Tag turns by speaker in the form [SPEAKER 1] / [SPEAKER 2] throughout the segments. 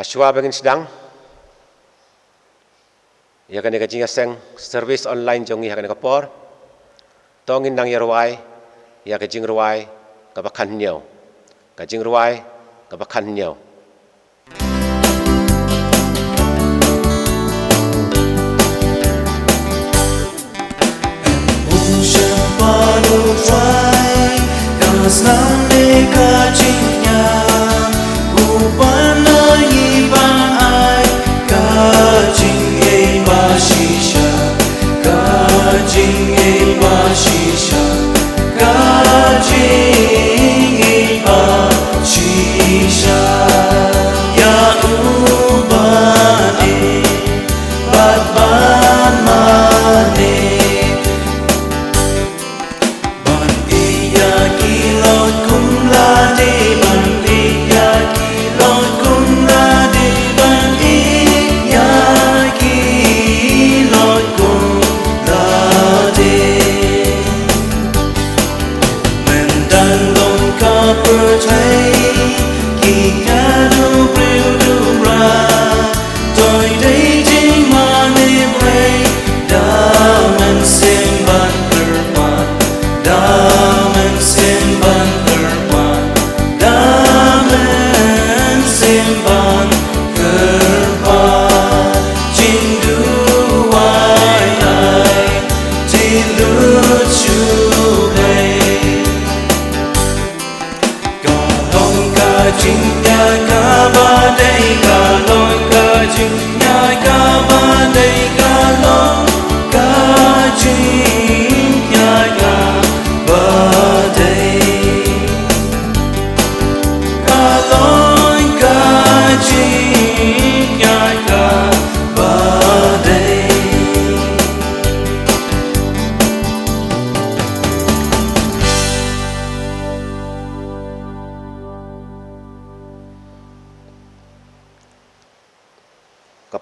[SPEAKER 1] Shua bangin sedang ya kan jinga seng service online jongi hakan kapor tongin nang yarwai ya ka jing ruai ka bakhan nyau ka jing ruai ka bakhan nyau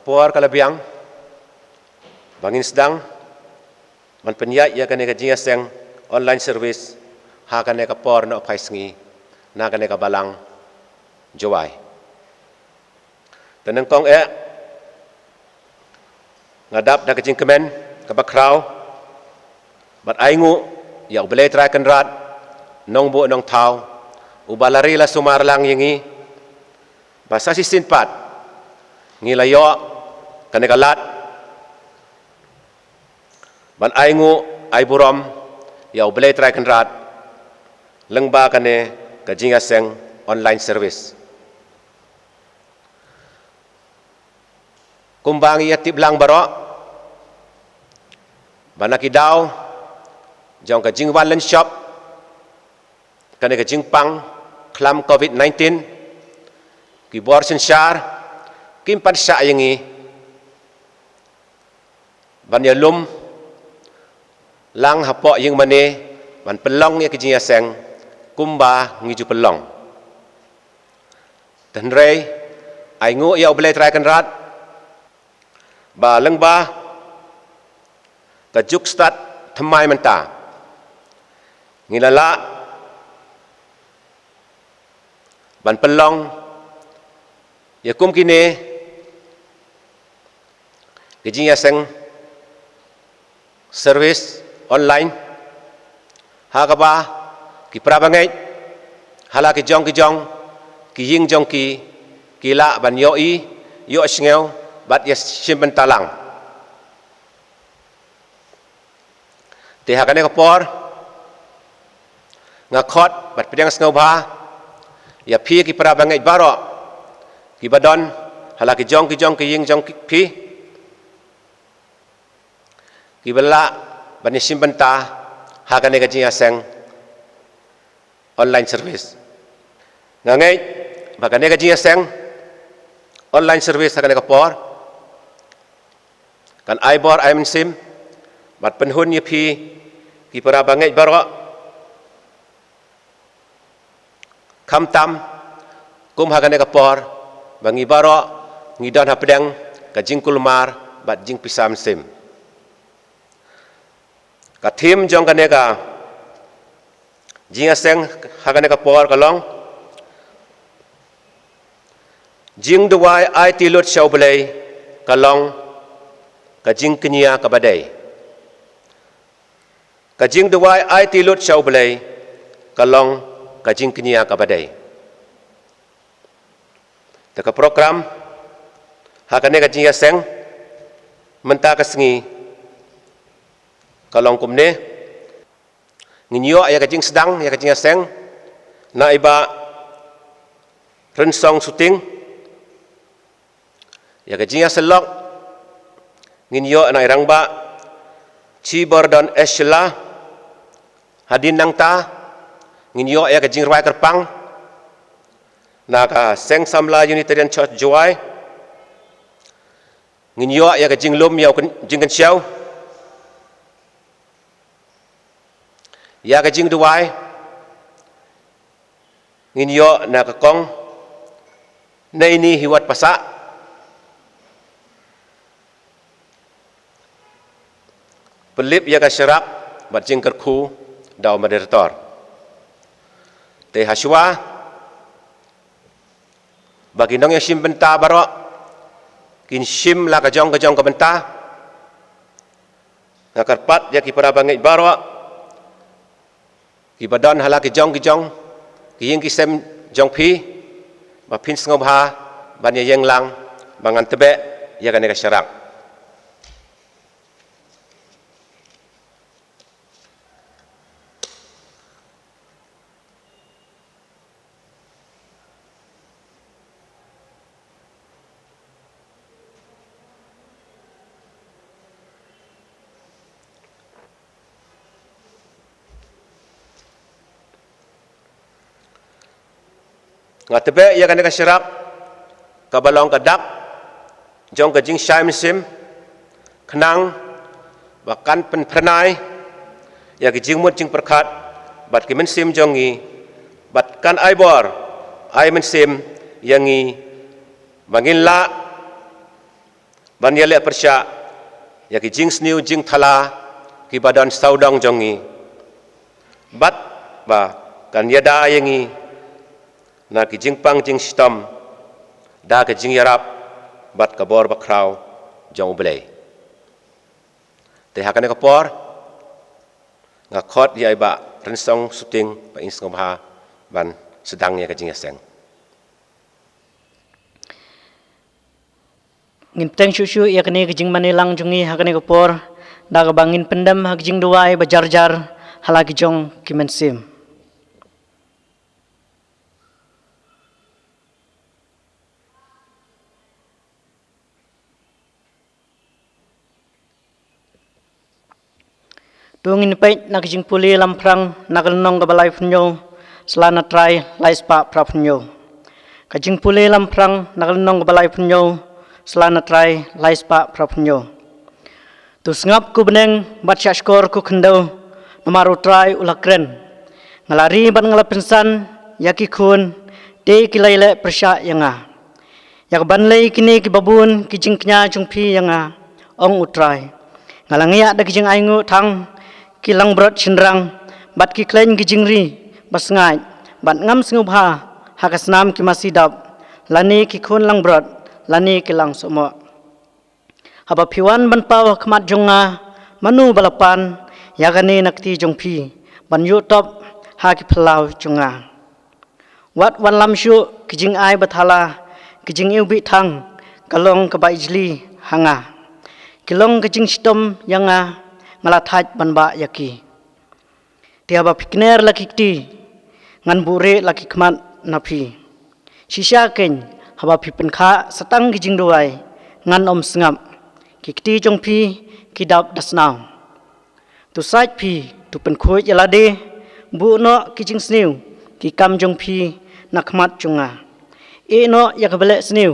[SPEAKER 1] kapor kalabiang bangin sedang man penyat ya kan jinga seng online service ha kan kapor na paisengi na kan balang jawai teneng kong ngadap da kajing kemen kabakrau bat aingu ya ubele trakan rat nong bu nong tau ubalari la sumar lang yingi basa sisin pat ngilayo kanekalat ban aingu ai burom ya ubele trakan rat lengba kane kajinga seng online service kumbang ia tiblang baro banaki daw jong kajing wallen shop kane kajing pang klam covid-19 ki bor sensyar kim pat sya yangi ban ya lum lang hapok yang mane ban pelong ya kejing seng kumba ngiju pelong dan rei aingu ya boleh terakan rat ba lengba kajuk start themai menta ngilala ban pelong ya kum kini kejing seng service online ha kaba ki prabangai hala ki jong ki ying jong ki la ban yoi yo sngew bat ya simben talang te ha kane kapor ngakot bat pedang sngew ba ya pi ki prabangai baro ki badon hala ki jong ki ying jong pi kibala bani simbenta hakane kajing seng online service ngangai bakane kajing seng online service hakane kapor kan aibor aim sim bat penhun ye pi ki para bangai baro kamtam kum hakane kapor bangi baro ngidon hapedang kajing kulmar bat jing pisam sim ka tim jong kaneka jinga seng hakane ka por kalong jing duai ai tilut syau belai kalong ka jing kenia ka badai ka jing duai ai tilut syau belai kalong ka jing kenia ka badai taka program hakane ka jing yaseng menta ka sengi kalong kumne nginyo ya ka jing sedang ya ka jing yaseng na iba rensong syuting ya ka jing yaselok nginyo na irang ba ci bordon esla hadin nang ta nginyo ya ka jing rwai kerpang na ka seng samla Unitarian Church Joy nginyo ya ka jing lum yau jing kan siau ya ka jing duai nginyo na ka kong na ini hiwat pasak pelip ya ka syarak bat jing kerku daw moderator te haswa bagi nong yang sim benta barok kin sim la ka jong ka benta ngakarpat ya ki para bangit barok ki badan hala ki jong ki ying ki sem jong pi ba pin sngom ha ban ya yeng lang bangan tebe ya ka ne ka syarak ngatebe ya kan ka syarak ka balong ka dak jong ka jing shaim sim khnang bakan pen pernai ya ki jing mut jing perkhat bat ki men sim jongi bat kan ai bor ai men sim yangi bangin la ban ya le persya ya ki jing sniu jing thala ki badan saudang jongi bat ba kan yada yangi na ki jing pang jing stom da ki jing yarap bat ka bor bakrau jong belai te hakane ka por nga khot ya ba rensong shooting pa insngom ha ban sedang ya ka jing yaseng
[SPEAKER 2] ngin teng shu ya kane ki jing manilang jungi hakane ka por da ka bangin pendam hak jing duai bajar halagi jong kimensim Tungin pait nak jing puli lamprang nakal nong kabalai punyo selana try laispa prapunyo kajing puli lamprang nakal nong kabalai punyo selana try laispa prapunyo tu sngap ku beneng baca skor ku kendo namaru try ulakren ngalari ban ngalapensan yaki kun te kilaile persya yanga yak banlei kini ki babun ki jingknya jungpi yanga ong utrai ngalangia da kijing aingu thang kilang berat cindrang bat ki klein ki jingri basngai bat ngam sngubha hakasnam ki masidap lani ki khun lang berat lani ki lang somo haba piwan ban paw khmat jonga manu balapan yagani nakti jongpi ban yu top ha ki phalau jonga wat wan lam shu ki jing ai bathala ki jing yu bi thang kalong ka baijli hanga kilong ki jing stom yanga ngalathaj banba yaki tiaba pikner laki ti ngan bure laki khmat napi shisha ken haba pipen kha satang gi jingduai ngan om sngam kikti jongpi kidap dasnaw tu sait pi tu pen khoi yalade bu no ki jing sniu ki kam jongpi nakhmat chunga e no yakbele sniu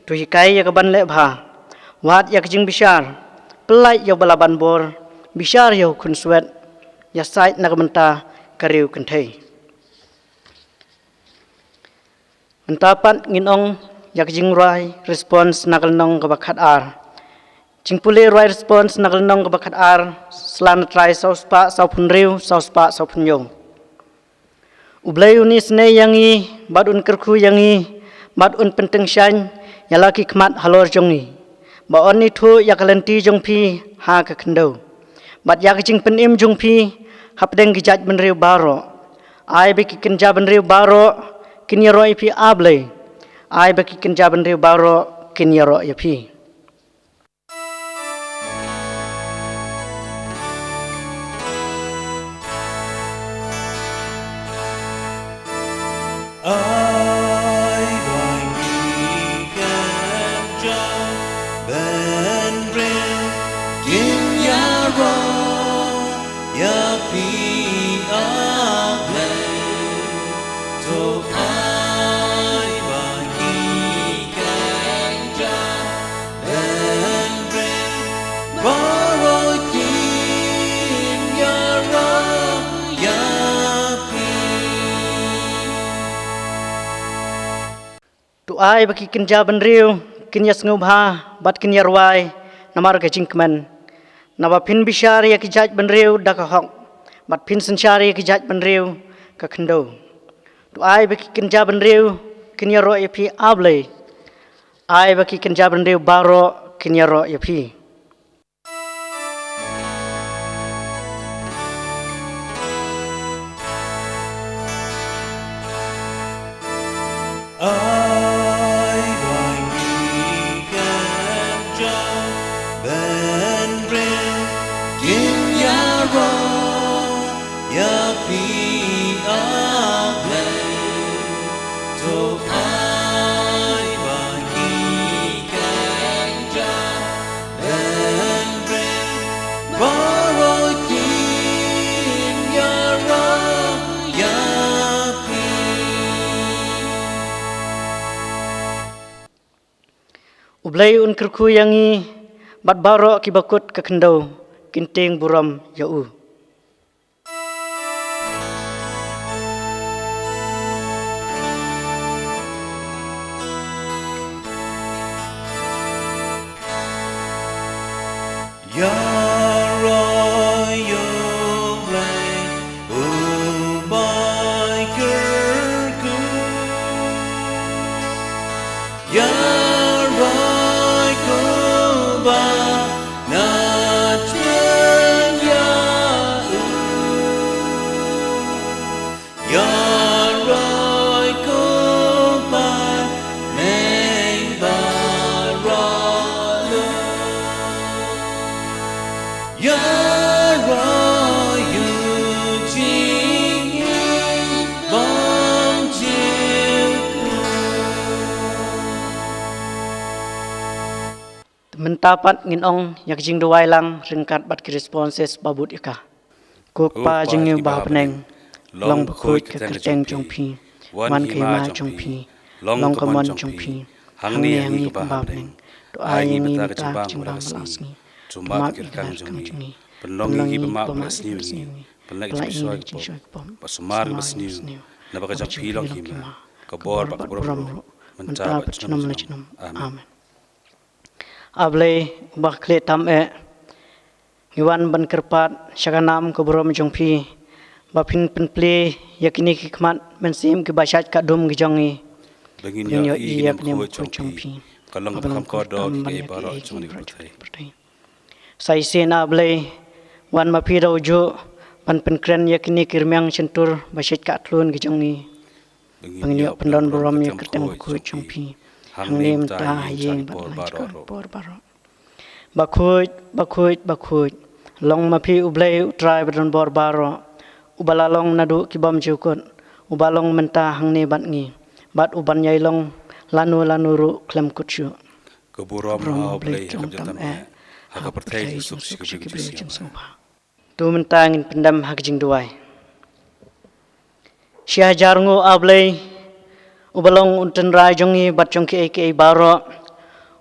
[SPEAKER 2] tu hikai yakban le bha wat yak jing bishar pelai yo balaban bor bishar yo kun swet ya sait nagamenta kariu kenthei mentapat nginong yak jing rai response nagalnong kabakhat ar jingpule rai response nagalnong kabakhat ar slan try sauspa saupunriu sauspa saupunyo ublai unis ne yangi badun kerku yangi bat un penteng syan yalaki khmat halor jongi ba on ni thu yakalenti jongpi ha ka khndo bat yak jing penim jongpi hapdeng gijat benriu baro ai be kikin jaban riu baro kin yaro ipi able ai be kikin jaban riu baro kin yaro ipi
[SPEAKER 3] Ai vang đi can cha ben ren kin ya ro ya pi a play to ai vang đi can cha ben ren borrow kin ya ro ya
[SPEAKER 2] tu ai baki kin jaban riu kin yas ngubha bat kin yarwai namar ka jingkman nawa pin bishari ya kijaj ban riu daka hok bat pin sensyari ya kijaj ban riu ka khndo tu ai baki kin jaban riu kin yaro yapi able ai baki kin jaban riu baro kin yaro yapi
[SPEAKER 3] Ai vang đi can cha ben ren kin ya ro ya pi a play to ai vang đi can cha ben ren borrow kin ya ro ya pi
[SPEAKER 2] ublai un kerku yangi bat baro ki bakut ka khndo kinting buram yau
[SPEAKER 3] Ya Roy yung lay ubay kerku Ya Roy ko ba na chen ya Ya Roy ko ba neng ba ro Ya Roy yu jing bong chiu
[SPEAKER 2] mentapat ngin ong yak jing duai lang ringkat bat ki responses babut ika kuk pa jing yu ba peneng long bakut ka kerteng jongpi wan kai ma jongpi long kamon jongpi hang ni ba peneng to ai ni ta jimbang malasni tumat kirkang jongi penlong gi bema plasni ni pelak isoi pom pasumar besni na baka jang pilong hima kabor bak borom mentap cunam lecunam amen able bakle tam ngiwan ban kerpat syaganam ko borom jongpi bapin penple yakini hikmat mensim ke basyat ka dum gijongi
[SPEAKER 3] bengin
[SPEAKER 2] yo
[SPEAKER 3] ya
[SPEAKER 2] iya
[SPEAKER 3] i
[SPEAKER 2] pnem
[SPEAKER 3] ko
[SPEAKER 2] ko
[SPEAKER 3] jongpi
[SPEAKER 2] jongpi
[SPEAKER 3] kalong bakam ko do ki baro jongni putai
[SPEAKER 2] sai sena able wan mapi rojo pan penkren yakini kirmang centur basyat ka tlun gijongi bengin yo pendon borom ya keteng ko jongpi hang nim ta yeng bor baro bakhuj long mapi ublai utrai badon bor baro ubalalong nadu kibam jukut ubalong menta hang ni bat ngi bat uban yai long lanu ru klem kutsu
[SPEAKER 3] keburom ha play hakap jatam hakap pertai suk sik
[SPEAKER 2] tu menta ngin pendam hak jing duai syah jarngu ablai ubalong unten rai jongi bat jongki aka baro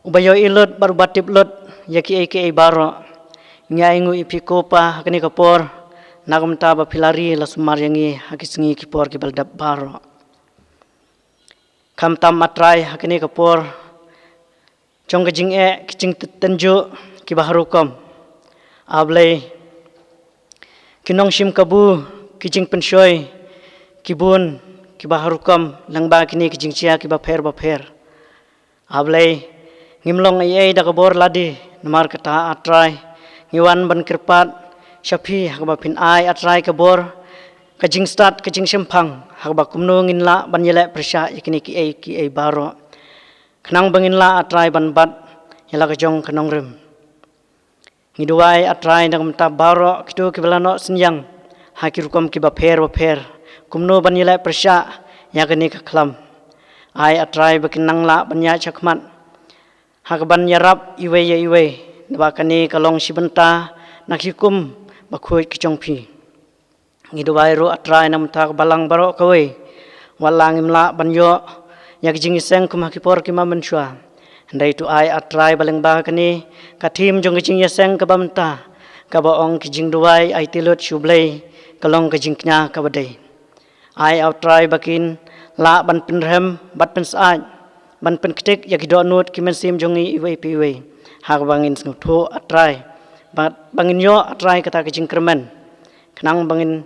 [SPEAKER 2] ubayo ilut baru batip lut yaki aka baro nyai ngu ipiko pa hakni kapor nagam taba pilari la sumar yangi hakisengi kipor ki baldap baro kam tam matrai hakni kapor chong jing kiching tenjo ki baharukom ablai kinong shim kabu kijing penshoy kibun kiba harukam langba kini kijingcia kiba pher. Ablay ngimlong ay dagabor ladi namar kata atray ngiwan ban kirpat syapi hakba pin ay atray kabor kajing start kajing sempang hakba kumno nginla ban yele persya yakini ki ay baro kenang banginla atray ban bat yala kajong kanong rem ngiduai atray dagam ta baro kitu kibalano senyang hakirukom kiba pher kumno ban yele persya yakini kaklam ay atray bakinang la banya chakmat hakban yarap iwe nabakani kalong sibenta nakikum bakhoy kichongpi ngidubai ro atray namta balang baro kawe walang imla banyo yagjing iseng kumakipor kima mensua ndai tu ay atray baling bakani katim jong kijing yaseng kabamta kabaong kijing duai ay tilot shublay kalong kijing knya kabadai ay atray bakin la ban penrem bat pensaaj ban penketik yakido nut kimensim jongi iwe piwe hak bangin sngutho atray bangin yo atray kata kijing kermen kenang bangin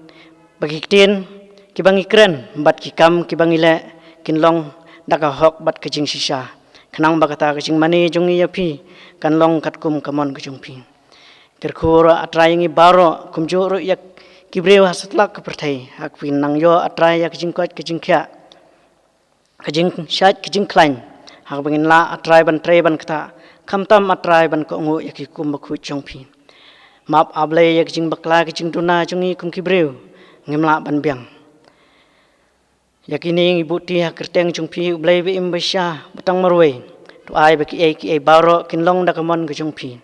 [SPEAKER 2] bagiktin kibangi kren bat kikam kibangile kinlong daga hok bat kijing sisa kenang bakata kijing mani jongi yapi kanlong katkum kamon kijing pi terkhura atray ngi baro kumjuru yak kibreu hasatlak kepertai hak pinang yo atray yak kijing kwat kijing kya kajing syat kajing klain hak bangin la atray ban tray ban kata kamtam atray ban ko ngu yaki kum bakhu chongpi map ablay yak jing bakla kajing tuna jongi kum kibreu ngimla ban biang yakini ngibuti hak kerteng chongpi ublay be imbasya batang marwe tu ai baki ai baro kinlong dakamon ke chongpi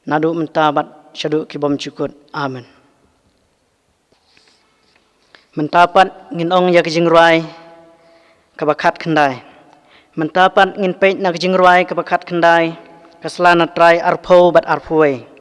[SPEAKER 2] nadu mentabat syadu kibom cukut amen mentapat nginong yak jing ruai kabakat kendai mentapat ngin peit nak jing ruai kabakat kendai kaslana try arpo bat arpuai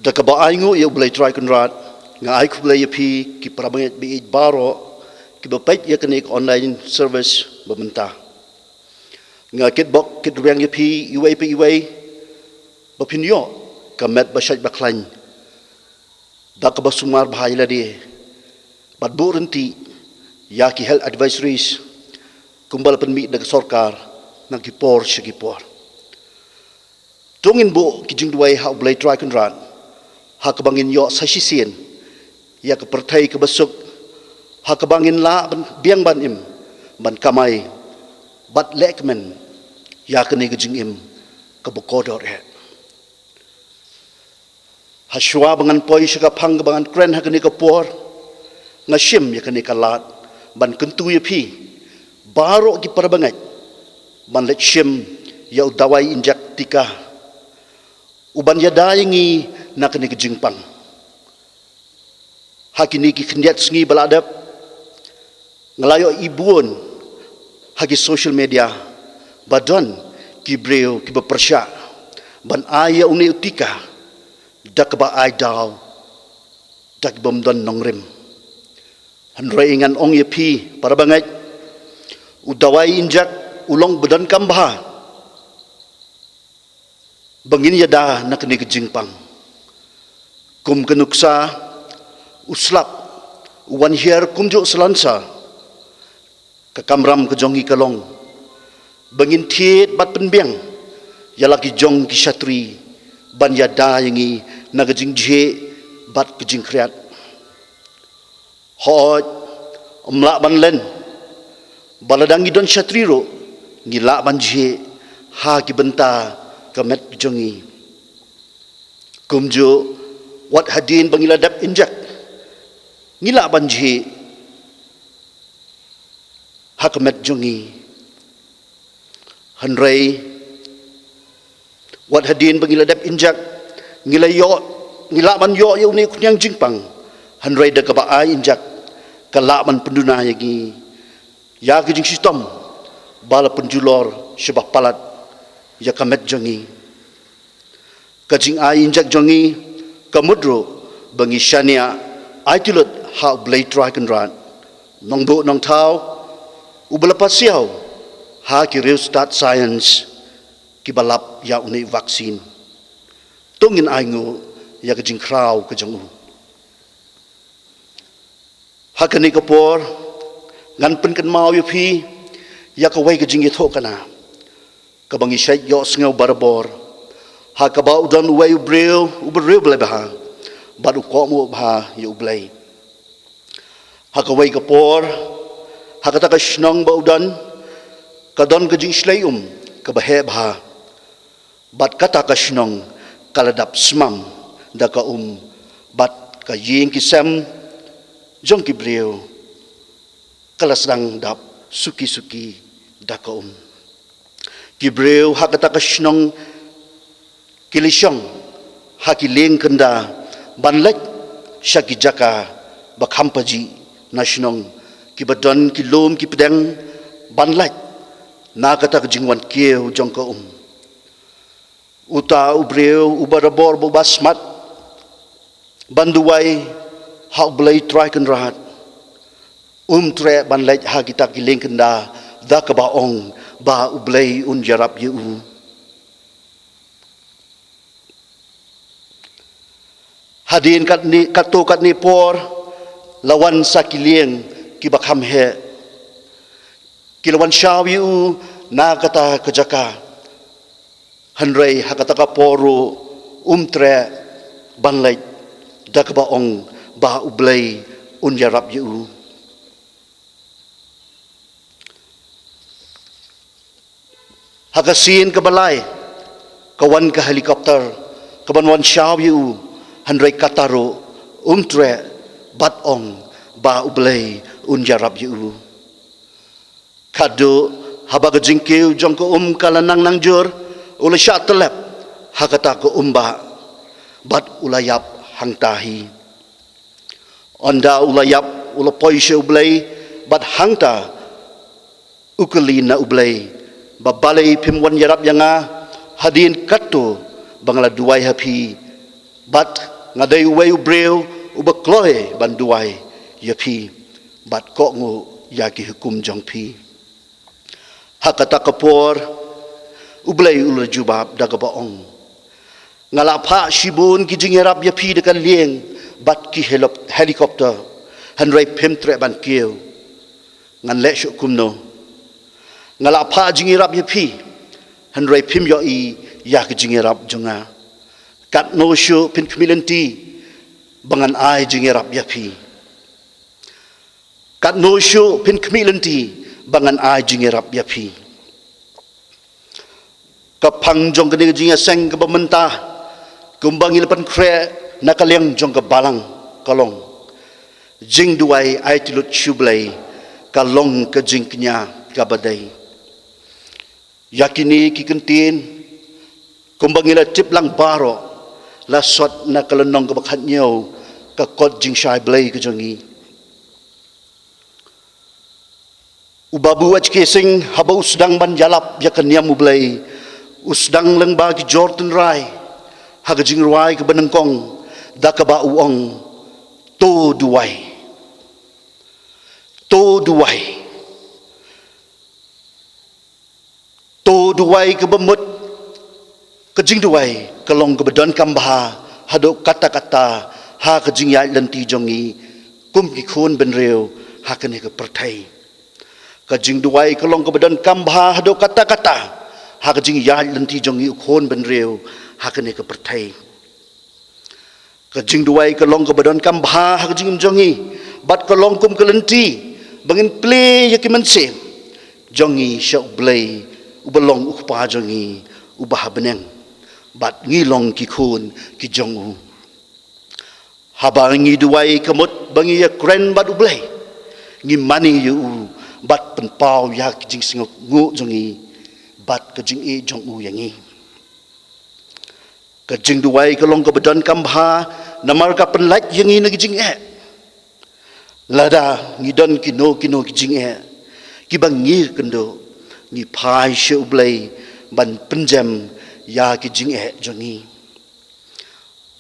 [SPEAKER 4] Dakaba aingu ia ulai try kunrat nga ai kublai pi ki prabanget bi baro kibapait ya kenik online service bementah ngakit bok kit riang yapi iway bapinyo kamet basyat baklain dak basumar bahayla di bad burenti ya ki health advisories kumbal penmi dag sarkar nang gipor sigipor tungin bu kijing duai ha blai try kunran ha kabangin yo sasisien ya ke pertai ke besuk ha kabangin la biang ban im ban kamai bat lekmen ya ke ni kijing im ke bukodor he ha shwa bangan poi saka phang bangan kren ha ke ni ke por ngashim ya ke ni kalat ban kentu ya pi baro ki parbangai ban let shim ya dawai injak tika uban ya dayangi nak ni kejingpang hakini ki kendiat sengi baladap ngelayo ibuon hagi social media badan ki breu ki bepersya ban aya uni utika dak ba ai daw dak bomdon nongrim hanrei ingan ong ye pi para bangai udawai injak ulong badan kambah bangin yada nak ni kejingpang kum kenuksa uslap wan hier kumjo selansa ke kamram ke jongi kalong bangin tiet bat penbiang ya lagi jong ki syatri ban yada yangi nak kejing je bat kejing kriat hoj omlak ban len baladangi don syatri ro ngilak ban je ha ki benta kamet jongi kumjo wat hadin bangiladap injak ngila banji hakamet jongi hanrei wat hadin bangiladap injak ngila ban yo yu ni kunyang jingpang hanrei da ka ba injak kala man penduna yagi ya ki jing sistem bala penjulor sebab palat ya kamet jongi kajing ai injak jongi kamudro bangi syania aitulut ha blai dragon ran nong bu nong tau ubalapat siau ha ki real start science ki balap ya uni vaksin tungin aingu ya kajing kraw kajongu ha kani kapor ngan pen kan mau yu phi ya ka wai kajing yetho kana kabangi syait yo sengau barbor ha ka ba udan wai ubreu blai bah ba u ko mo bah yu blai ha ka wai ka por ha ka ta ka shnong ba udan ka don ka jing shlai ka ba he bah bat kata ka shnong kaladap smam da ka bat ka ying ki sam jong ki breu kala sedang dap suki da ka Kibreu hakata kashnong kilishong hakileng kenda banlek syaki jaka bakhampaji nasionong kibadon kilom kipedang banlek nakata kejingwan kieu jongko uta ubreu ubarabor bubasmat banduai hak belai traikan rahat tre banlek hakita kileng kenda da kabaong ba ublay unjarap yu hadin kat ni katukat ni por lawan sakilieng kibakham he kilawan syaw yu na kata kejaka hanrei hakata ka poru tre banlai dakbaong ba ublay unjarap yu hakasin ke balai kawan ke helikopter kaban wan syaw yu hanrei kataro tre batong ba ublay unjarap yu kado haba kejingkiu jongko kalanang nangjur ula syak telep hakata ko ba bat ulayap hangtahi onda ulayap ula poisye ublay bat hangta ukeli na ublay babalai pimwan yarap yanga hadin katu bangla duai hapi bat ngadai uwai ubreu ubakloe ban duai yapi bat ko ngu yaki hukum jong pi. Hakata kapor ublay ul jubab daga baong. Ngalapa shibun ki jingerap ya pi dekan lieng bat ki helikopter hanrai pem tre ban kieu. Ngan lek syuk kumno. Ngalapa jingerap ya pi hanrai pem yo i ya ki jingerap jonga. Kat no syuk pin kemilanti bangan ai jingerap ya pi. Kat no syuk pin kemilanti bangan ai jingerap ya pi. Kapang jong kene jinga seng ke pementah kumbang ilpan kre nakaliang jong ke balang kalong jing duai ai tilut syublai kalong ke jing kenya kabadai yakini ki kentin kumbang ila tip lang baro la sot nakalenong ke bakhat nyau ke kot jing syai blai ke jongi ubabu waj kesing habau sedang ban jalap ya keniam ublai usdang leng bagi Jordan Rai haga jing ruai ke benengkong da ke ba uong to duai ke bemut ke jing duai ke long ke bedan kambha hadok kata-kata ha ke jing yai lenti jongi kum ki khun ben reu ha ke ne ke perthai ke jing duai ke long ke bedan kambha hadok kata-kata ha ke jing yai lenti jongi khun ben reu hakane ke pertai ke jing duai ke long ke badan kambha hak jing jongi bat ke long kum ke lenti bangin play ya ki mense jongi syok blai ubelong ukpa jongi ubah beneng bat ngilong ki khun ki jongu habangi duai kemut bangi ya kren bat ublai ngi mani yu bat penpau ya ki jing singok ngu jongi bat ke jing e jongu yangi ke jing duai ke long ke badan kambha namar ka penlait yang ini ke jing lada ngidon kino ki jing ki bangir kendo ni pai she ublai ban penjam ya ki jing jongi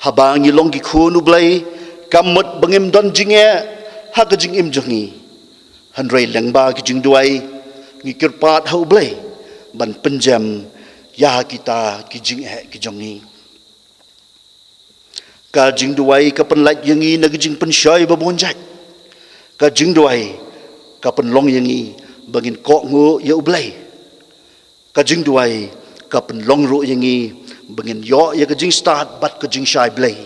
[SPEAKER 4] habang long ki khun ublai kamut bangim don jing ha ke jing im jongi hanrei lengba ki jing duai ngi kirpat ha ublai ban penjam ya kita ki jing ki jongi ka jing duai ka penlait yangi na jing pensyai babonjat ka jing duai ka penlong yangi bangin kok ngo ya ublai ka jing duai ka penlong ro yangi bangin yo ya ka jing start bat ka jing syai blai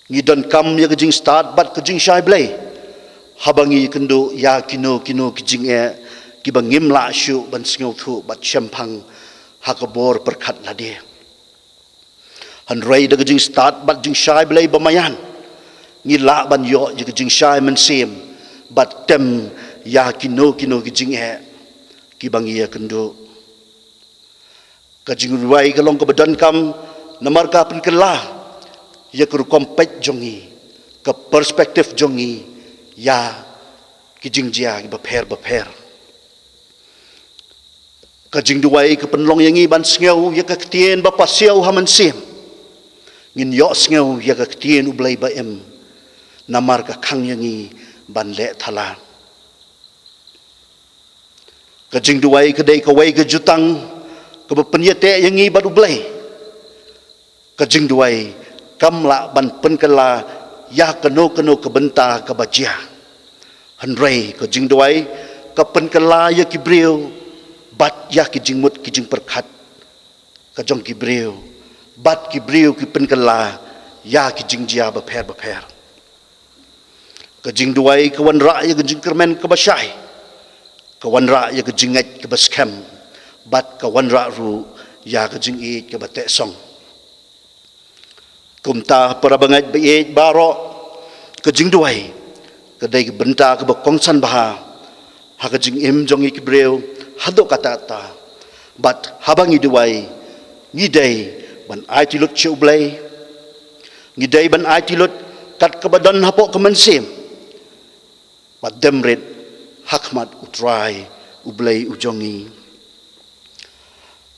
[SPEAKER 4] ngidon kam ya ka jing start bat ka jing syai blai habangi kendo ya kino ki jing ki bangim la syu ban singau thu bat champang hakabor perkhat lade hanrei da jing start bat jing syai blai bamayan ngila ban yo je jing syai mensim bat tem ya kino ki jing ki bangi ya kendo ka jing ruai ka long ka badan kam namar ka pen kela ya ku kompet jongi ka perspektif jongi ya ki jing jia ki baper ka jing duai ka penlong yangi ban sngeu ya ka tien ba pasiau haman sim ngin yo sngeu ya ka tien ublai ba em namar ka khang yangi ban le thala ka jing duai ka dei ka wai ka jutang ka penyete yangi ba ublai ka jing duai kamla ban pen kala ya keno ka benta ka bajia hanrei ka jing duai ka pen kala ya ki breu bat ya ki jing mut ki jing perkhat ka jong ki breu bat ki breu ki pen kala ya ki jing jia ba pher ka jing duai ka wan ra ya ka jing kermen ka basai ka wan ra ya ka jing ngat ka baskem bat ka wan ra ru ya ka jing e ka bate song kumta para bangat ba e baro ka jing duai ka dai ka benta ka ba kongsan bah ha ka jing im jong ki breu hado kata bat habangi duai ngidai ban ai tilut chublai ngidai ban ai tilut kat kebadan hapok kemensim bat demret hakmat utrai ublai ujongi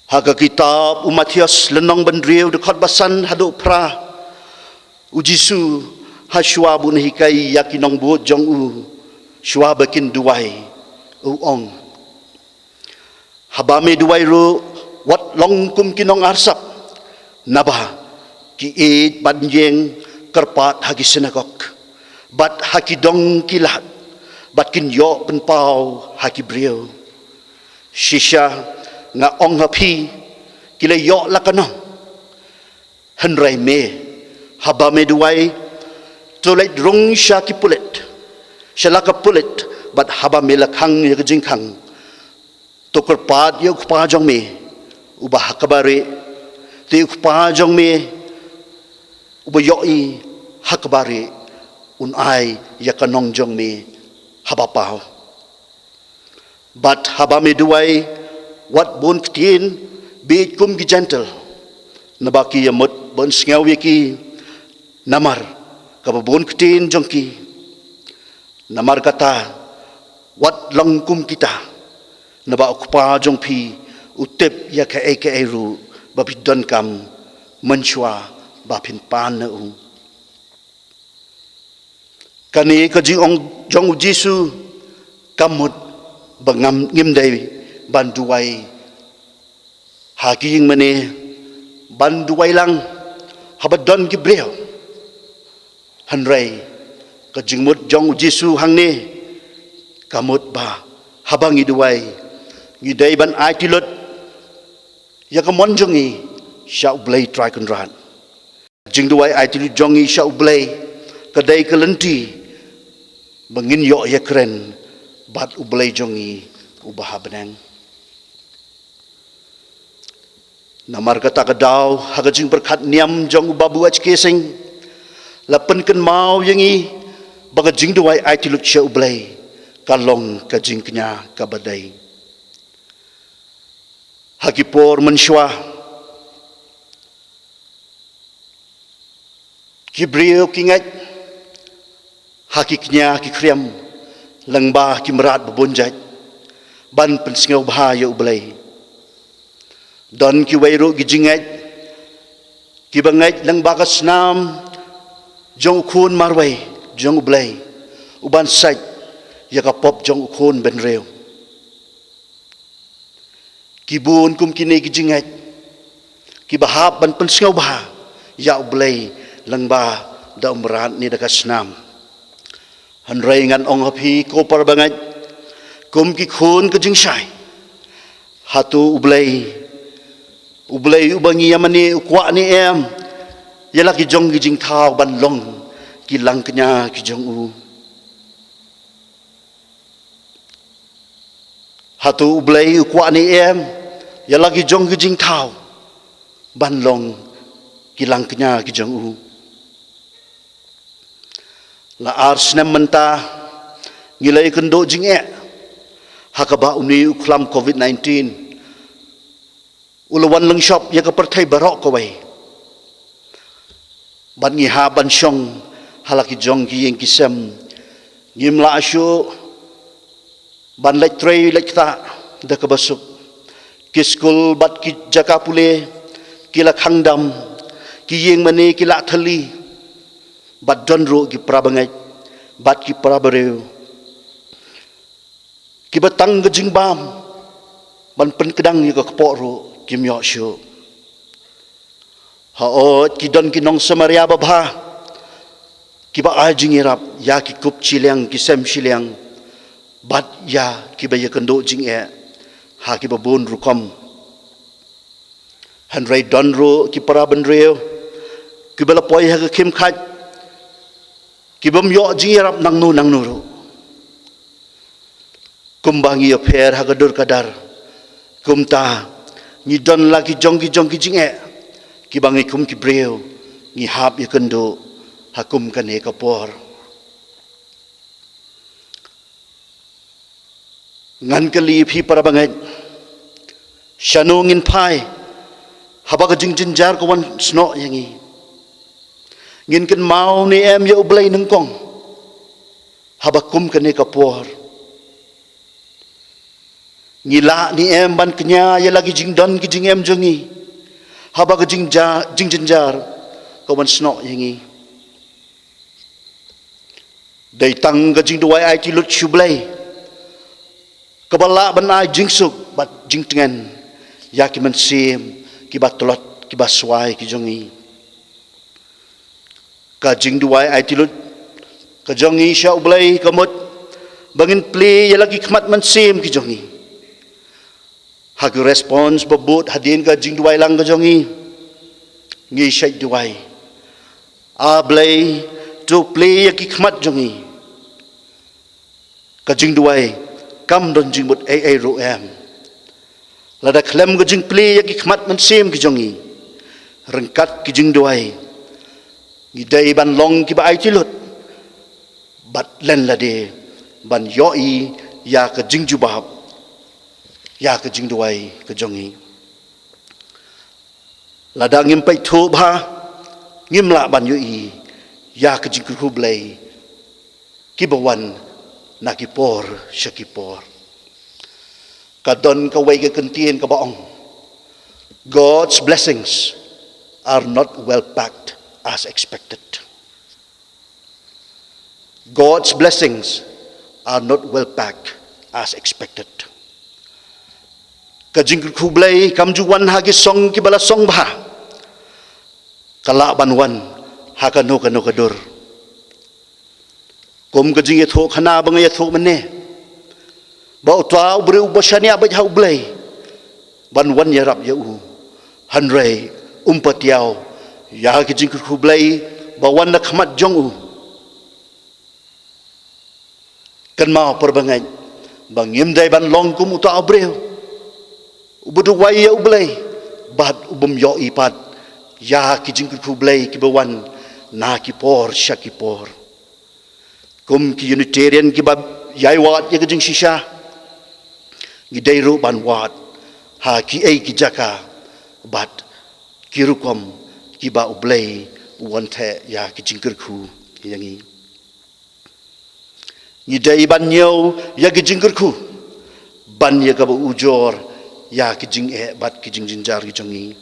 [SPEAKER 4] haga kitab umatias lenong bandriu dekat basan hado pra ujisu haswa bun hikai yakinong buat jong u shua bakin duai uong habame duai ru wat long kum kinong arsap naba ki id banjeng kerpat hagi senagok bat haki dong kilat bat kin yo pen pau haki brio shisha nga ong hapi kile yo lakanong henrai me habame duai tolai rong sha ki pulet shalaka pulet bat habame lakhang ya jingkhang to kerpat yo pa jong me ubah kabare ti pa jong me ubah yo i hakbare unai ya kanong jong me habapao but habame duai wat bon ktin be kum gi gentle nabaki yamut bon sngawi ki namar kabon ktin jongki namar kata wat langkum kita naba ukpa jongpi utep ya ka ru babidon kam menshwa bapin pan na kani ka jing ong jong jisu kamut bangam ngimdai banduai haging mane banduai lang habadon gibreo hanrai ka jingmut jong jisu hangne kamut ba habang iduai ngidai ban ai tilot ya ka monjongi shau blai try kan ran jingduai ai tilu jongi shau blai kadai kelenti bangin yo ya keren bat ublai jongi ubah benang namar kata kadau hagajing berkat niam jong babu ach kesing lapen ken mau yangi bagajing duai ai tilut sha ublai kalong kajing kenya kabadai hagipor menshwa kibrio kingat hakiknya kikriam langba kimrat babonjat ban pensingau bahaya ublai don ki wairu gijingat ki bangat lang bakas nam jong khun marwai jong ublai uban sait ya ka pop jong khun ben reu ki bun kum kini gijingat ki bahab ban pensingau bah ya ublai lang ba da umrat ni dakas nam hanrai ngan ong hapi ko par bangat kum ki khun ka jing sai hatu ublai ubangi yamani ukwa ni em yala ki jong ki jing thao ban long ki lang kenya ki jong u hatu ublai ukwa ni em yala ki jong ki jing thao ban long ki lang kenya ki jong u la ars nam menta ngilai kendo jing e hakaba uni uklam covid-19 ulawan lang shop ya kapertai barok kawai ban ngi ha ban shong halaki jong ki yang kisam ngim la ashu ban lek trei lek ta da kabasuk kiskul bat ki jaka pule kila khangdam ki yeng mane kila thali bat donro ki prabangai bat ki prabareu ki batang gejing bam ban pen kedang ni ka keporo kim yo shu haot ki don ki nong samaria babha ki ba ajing irap ya ki kup chiliang ki sem chiliang bat ya ki ba yakendo jing e ha ki ba bon rukom han rai don ro ki para ban reo ki ba la poi ha ka kim khat ki bam yo jing irap nang nu ro kumbangi yo pher ha ka dur kadar kumta ni don lagi jongki jing e ki bangi kum ki breu ni hap ya kendo hakum kan e kapor ngan kali phi para bangai shanungin pai haba ka jing jinjar ko wan sno yangi ngin kan mau ni em ya ublai nengkong haba kum kan e kapor ngila ni em ban kenya ya lagi jing don ki jing em jongi haba ka jing jinjar ko ban sno yangi Day tang ka jing duway ay tilut syublay. Kabala ban ay jing suk bat jing tengen. Ya ki man sim ki bat tulot ki basway ki jongi. Ka jing duway ay tilut ka jongi sya ublay kamot bangin pli ya lagi khmat man sim ki jongi. Hagi response babut hadin ka jing duway lang ka jongi. Ngi sya duway. Ablay tu pli ya ki khmat jongi. Ka jing duway kam don jing mut ai ro em. Lada klem ka jing pli ya ki khmat man sim ki jongi. Rengkat ki jing duway. Ngidai ban long ki ba ai tilut. Bat len la de ban yoi ya ka jing jubab. Ya ka jing duway ka jongi. Lada ngim pai thu ba ngim la ban yoi ya ka jing ku blai. Ki bawan na ki por sya ki por. Kadon ka way ka kentien ka baong. God's blessings are not well packed as expected. God's blessings are not well packed as expected. Kajing kublay kamjuwan hagi song ki bala song bah. Kala banwan hakano kano kadur. Kum kajing etho khana bangay etho mane. Ba utwa ubre ubashani abaj ha ublay. Banwan yarap ya u. Hanrei umpatiaw. Ya kajing kublay bawan na khamat jong u. Kan mau perbangay bangim day ban long kum uta abreu ubudu waya ublay bad ubum yo ipat ya ki jingkul kublay ki bawan na ki por sya ki por kum ki unitarian ki bab yai wat ya ki jing shisha gi day ru ban wat ha ki ai ki jaka bad ki rukom ki ba ublay wan the ya ki jingkul ku yangi Ngidai ban nyaw ya ki jing kerku ban ya ka ujor ya ki jing bat ki jing jinjar ki jongi.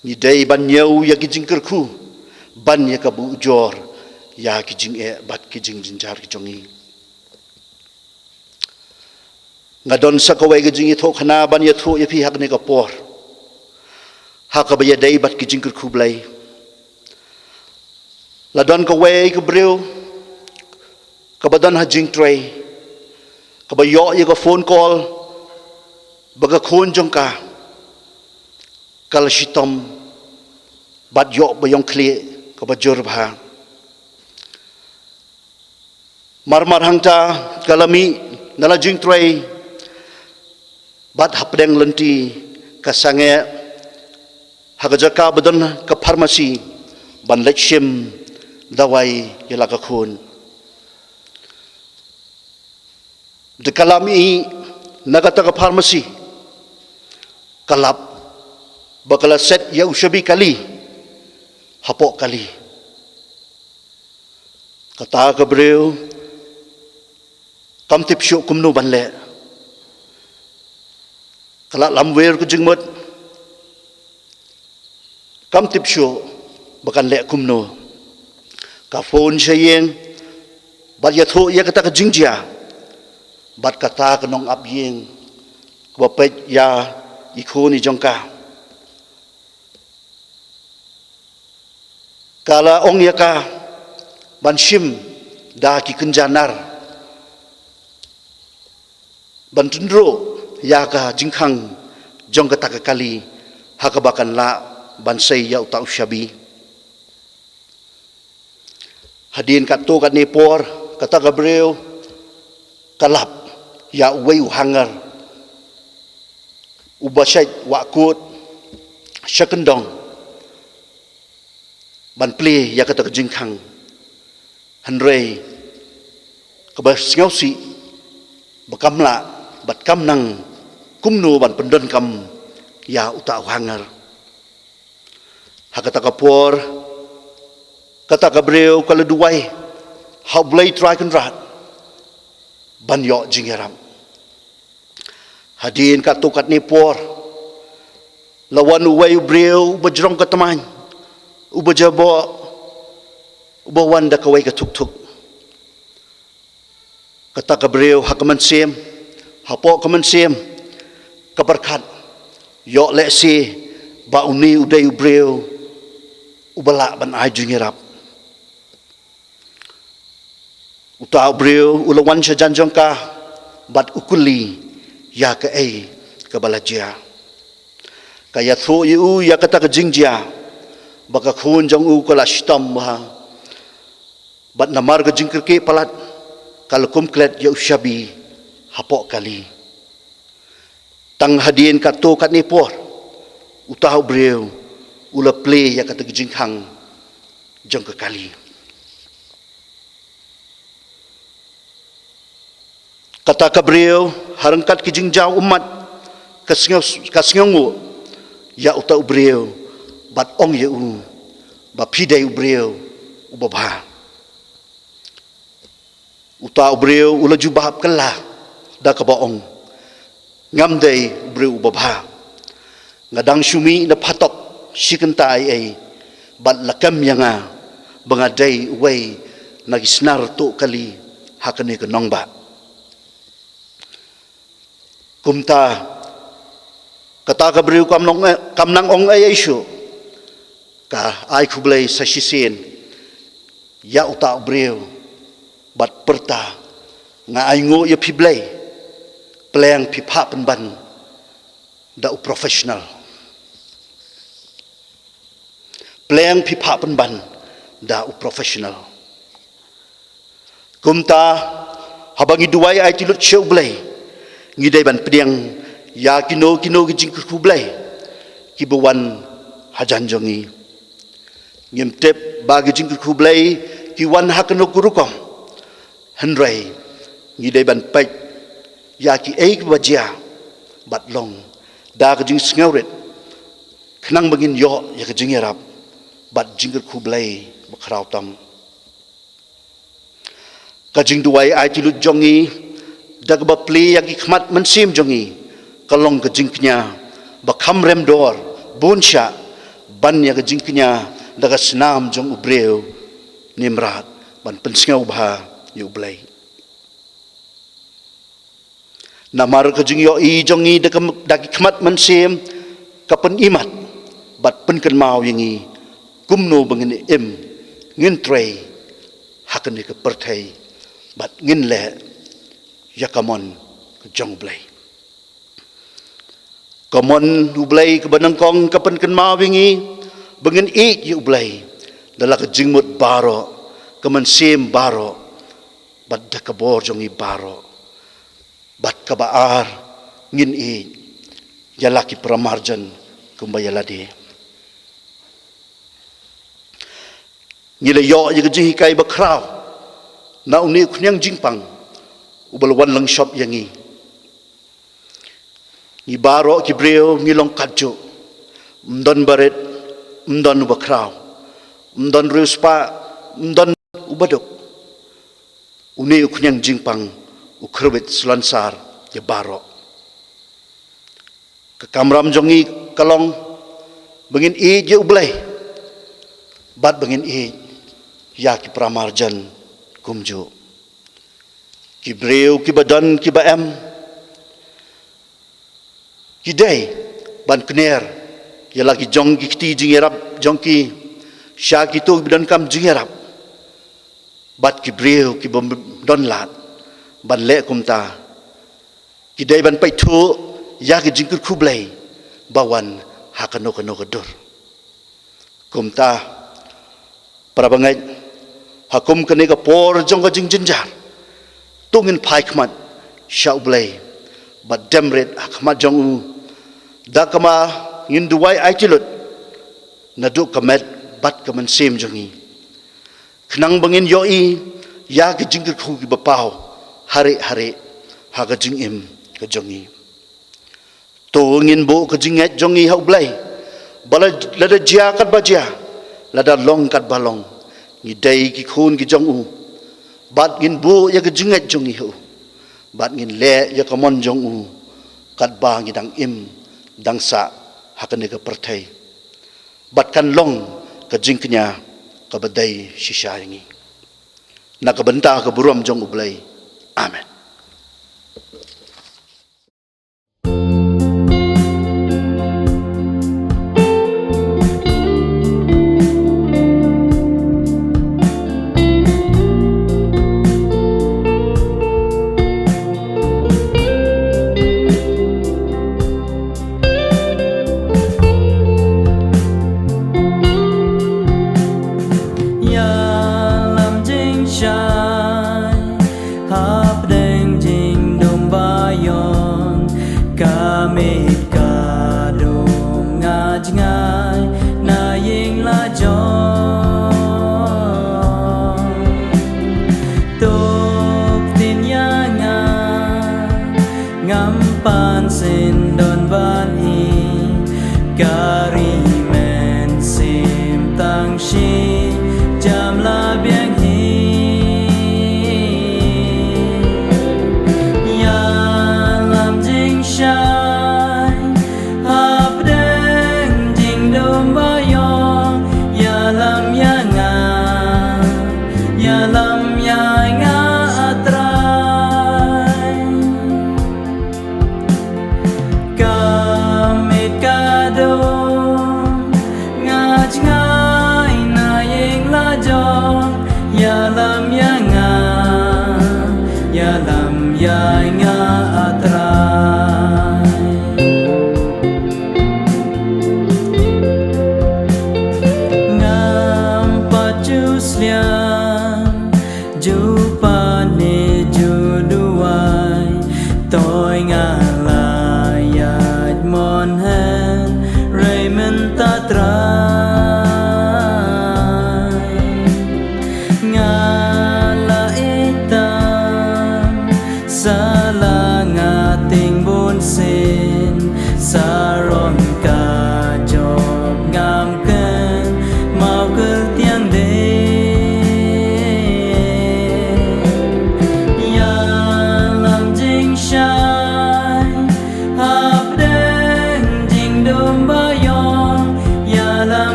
[SPEAKER 4] Ngidai ban nyaw ya ki jing kerku ban ya ka ujor ya ki jing bat ki jing jinjar ki jongi. Ngadon sa kawai ki jing itho khana ban ya tho ya pi hak ne ka por. Hak ba ya dai bat ki jing kerku blai. Ladon kawai ki breu kabadan hajing tray kabayo ya ka phone call baga khon jong ka kal shitom bat yo bayong kli kabajur bha marmar hangta kalami nala jing tray bat hapdeng lenti kasange hagajaka badan ka pharmacy ban lekshim dawai yala ka khon de kalami nagata ka pharmacy kalap bakala set ya ushabi kali hapo kali kata ka breu kam tip syu kumnu banle kala lamwer ku jingmot kam tip syu bakan le kumnu ka phone sayeng bat ya tho ya kata ka jingjia bat kata kenong abyeng kwapet ya ikuni jongka kala ong yaka banshim da ki kenjanar bantundro yaka jingkhang jongka takakali hakabakan la bansay ya utau syabi hadin kato kat nepor kata gabreu kalap ya uway uhangar ubasay wakut syakendong ban pli ya kata kejingkang hanrei kabas ngausi bakamla bat kamnang kumnu ban pendon kam ya uta uhangar hakata kapor kata kabreu kala duway hablay traken rat banyo jingeram hadin katukat ni por lawan uway ubreu bajrong kataman ubajabo ubawan da kaway katuk-tuk Kata Gabriel hakamansim, hapok kamansim, kabarkat, yok leksi, ba uni uday ubreu, ubala ban aju ngirap. Uta ubreu ulawan siya janjong ka, bat ukuli, ya ka ay kabalajia. Kaya thro yu ya kata kajingjia, baka khun jong u kala shitam ha, bat namar kajingkirke palat, kalau kumklet ya usyabi, hapok kali. Tang hadiin kato kat nipor, utah ubreu, ula play ya kata kajinghang, jong kekali. Kata Gabriel, harangkat kijingjau umat, kasngongu, ya uta ubreu, bat ong ya ba pidai ubreu, ubabha. Uta ubreu, ula jubahap kelah, da kabaong, ngamdai ubreu ubabha. Ngadang syumi na patok, sikentai ay, bat lakam yanga, bangadai uway, nagisnar to kali, hakane kenong ba. Kumta kata Gabriel kamnang ong ay isu ka ay kublay sa sisin ya uta Gabriel bat perta nga ay ngo ya piblay playang pipapan ban da professional playang pipapan ban da professional. Kumta habang iduay ay tilut siya ublay ngidai ban pediang ya kino gijing kublai kibuan hajan jongi ngimtep bagi jing kublai kiwan hakno kurukom henrai ngidai ban pek ya ki eik wajia batlong da gijing ngauret kenang bangin yo ya gijing erap bat jing kublai bakrau tam kajing duai ai tilut jongi dagba pli yang ikhmat mensim jongi kalong kejingknya bakam rem dor bunsha ban ya kejingknya daga senam jong ubreu nimrat ban pensngau bha yu blai namar kejing yo i jongi daga ikhmat mensim kapen imat bat penken mau yangi kumno bangin im ngin trei hakan ke pertai bat ngin le yakamon jong blai kamon ublai ke banangkong kapan ken mawingi bengen ik yu blai dala ke jingmut baro kaman sim baro bat dakabor jongi baro bat kabaar ngin ik yalaki pramarjan kumbayalade ngile yo ye jihi kai bakrau na uni kunyang jingpang ubalwan lang shop yangi ni baro kibreo ngilong kadjo mdon baret mdon bakraw mdon ruspa mdon ubadok uni ukunyang jingpang ukrbet sulansar ya baro ke kamram jongi kalong bengin i je ublay bat bengin i ya ki pramarjan kumjo kibreu kibadan kibaem kidai ban kner ya lagi jongki kiti jingerap jongki syaki tu bidan kam jingerap bat kibreu kibom don lat ban le kumta kidai ban pai thu ya ki jingkur kublai bawan hakano kano kedur kumta parabangai hakum kene ka por jong ka jinjar tungin pai khmat shaublai bat demret akhmat jong u dakama nginduai aitilut naduk kamet bat kaman sim jongi khnang bangin yoi ya ke jingkir khu ki bapau hari ha ka jing im ka jongi to ngin bo ka jinget jongi haublai bala lada jia kat bajia lada long kat balong ni dai ki khun ki jong u bat ngin bu ya ke jinget jongi hu bat ngin le ya kamon jong u kat ba ngi dang im dang sa hakane ka perthai bat kan long ka jingknya ka badai shisha yangi na ka benta ka buram jong ublai Amen.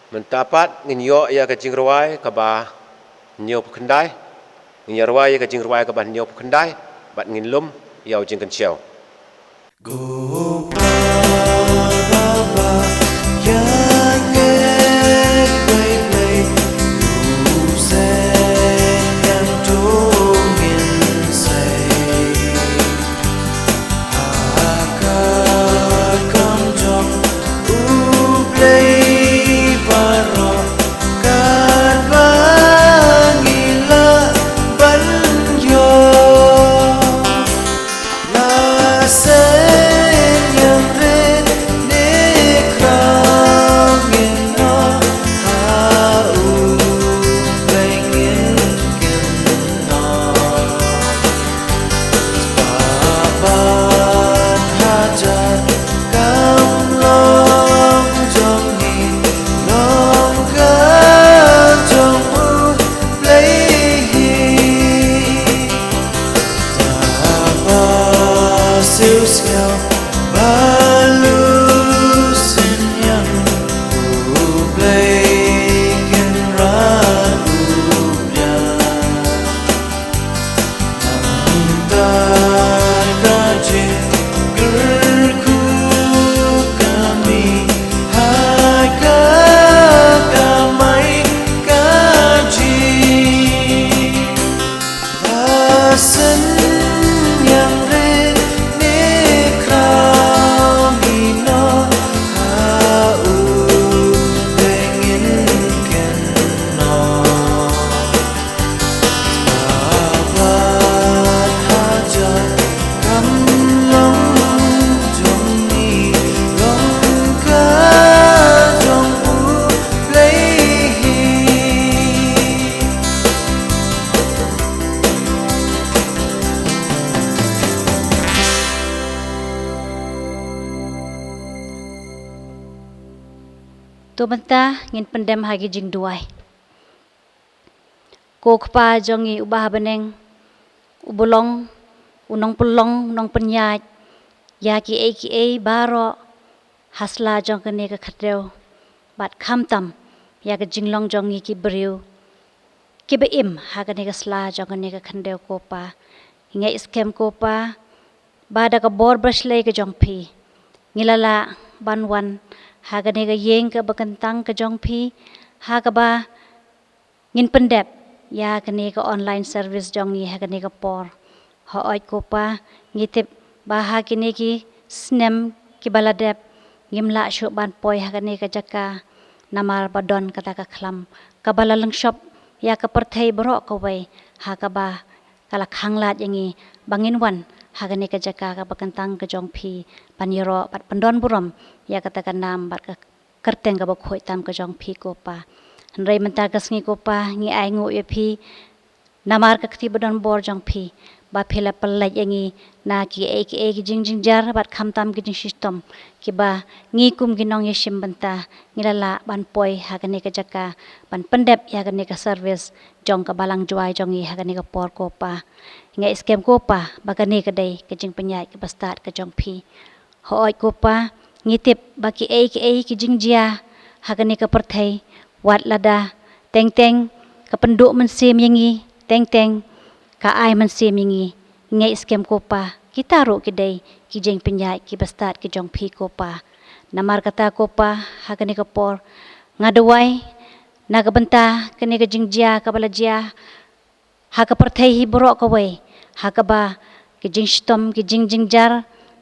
[SPEAKER 1] Mentapat nginyo ya kajing ruai kaba nyo pukendai nginyo ruai ya kajing ruai kaba nyo pukendai bat nginlum ya ujing kenciau.
[SPEAKER 5] Sen Tu benta ngin pendem hagi jing duai. Ko kpa jongi ubah beneng ubulong unong pulong unong penyaj ya ki e baro hasla jong kene ka khateu bat khamtam ya ka jinglong jongi ki briu ki beim ha kene ka sla jong kene ka khandeu ko pa ngai scam ko pa bada ka bor brashlei ka jong phi ngilala banwan ha kene ka yeng ka bakantang ka jong phi ha ka ba ngin pendep ya kene ka online service jong ni ha kene ka por ho oi ko pa ngitip ba ha kene ki snem ki baladep ngimla shu ban poi ha kene ka jaka namar badon kata ka khlam ka balalang shop ya ka perthei bro ka wei ha ka ba kala khanglat yangi bangin wan ha kene ka jaka ka bakantang ka jong phi paniro pat pandon buram ya kata ka nam bat ka kerteng ka ba khoi tam ka jong phi ko pa Rei menta kasngi ko pa ngi ai ngu ye phi namar ka khti badon bor jong phi ba phela pallai yangi na ki ki jing jar bat kham tam ki jing system ki ba ngi kum gi nong ye shim banta ngilala ban poi ha kane ka jaka ban pandep ya kane ka service jong ka balang juai jong i ha kane ka por ko pa ngai scam ko pa ba kane ka dei ka jing penyai ka bastat ka jong phi ho oi ko pa ngitip ba ki ki jing jia ha kane ka perthei wat lada teng ka penduk men sim yangi teng ka ai men sim yangi ngai scam ko pa kita ro ki dei ki jeng penyai ki bastat ki jong phi ko pa namar kata ko pa ha kane ka por ngadawai na ka benta kane ka jing jia ka bala jia ha ka perthei hi bro ka wei ha ka ba ki jing stom ki jing jar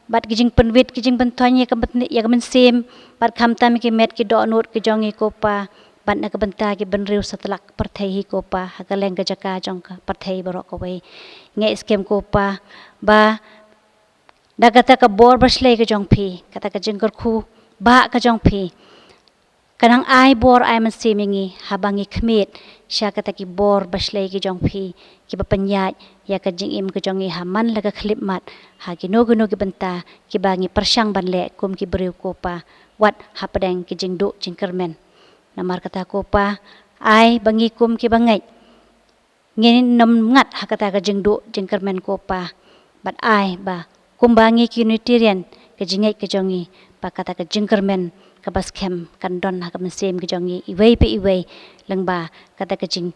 [SPEAKER 5] bat ki jing penwit ki jing bentoy ya ka men sim bat kham tam ki met ki do nut ki jong i ko pa bat na ka benta ki benriu satlak perthei hi ko pa ha ka leng ka jaka jong ka perthei bro ka wei ngai scam ko pa ba da kata ka bor baslei ka jong phi kata ka jing khu ba ka jong phi kanang ai bor ai man simingi habangi khmit sha kata ki bor baslei ki jong phi ki ba panyat ya ka jing im ka jong i haman la ka khlip mat ha ki no ki benta ki bangi persyang ban le kum ki briu ko pa wat hapadeng ki jing du jing kermen namar kata ko pa ai bangi kum ki bangai ngin nom ngat ha kata ka jing du jing kermen ko pa bat ai ba kum bangi ki nutrient ka jingai ka jongi pa kata ka jing kermen ka bas kem kan don ha ka mesim ka jongi iwei pe iwei lengba kata ka jing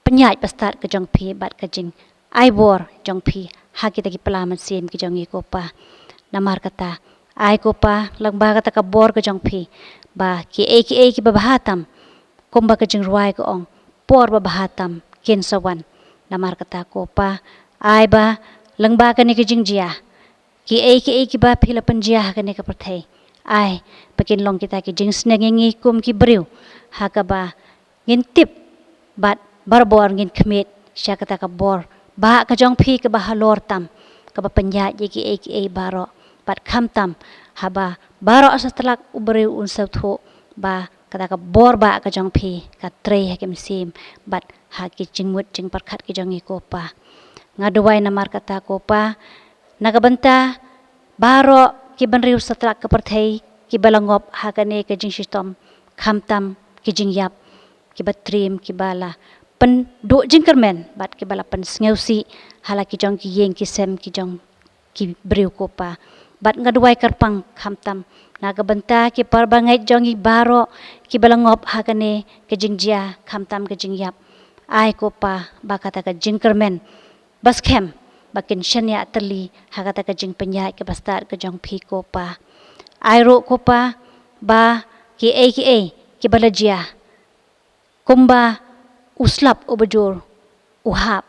[SPEAKER 5] penyai pastat ka jong phi bat ka jing ai bor jong phi ha kita ki pelaman sim ki jongi ko pa namar kata ai ko pa lengba kata ka bor ka jong phi ba ki ki ba bahatam kumba ka jing ruai ko ong por ba bahatam kin sawan namar kata ko pa ai ba lengba ka ni ka jing jia ki ki ba phila panjia ka ni ka perthei ai pakin long kita ki jing snengi kum ki briu ha ka ba ngin tip bat barbor ngin khmit sya kata ka bor ba ka jong phi ka ba halor tam ka ba panya ye ki baro bat kham tam ha ba baro asatlak ubriu un sa tho ba kata ka bor ba ka jong phi ka trei ha kim sim bat ha ki jingmut jing parkhat ki jong i ko pa ngaduai namar kata ko pa nagabanta baro ki banriu satlak ka perthei ki balangop ha ka ne ka jing system kham tam ki jing yap ki batrim ki bala pen do jing kermen bat ki bala pen sneusi hala ki jong ki yeng ki sem ki jong ki briu ko pa bat ngaduai karpang kham tam nagabanta ki parbangai jong i baro ki balangop ha ka ne ka jing jia kham tam ka jing yap ai ko pa ba kata ka jing kermen bas kem bakin shanya tali hakata ka jing penyai ke bastar ka jong phi ko pa ai ro ko pa ba ki ki balajia kumba uslap ubajur uhap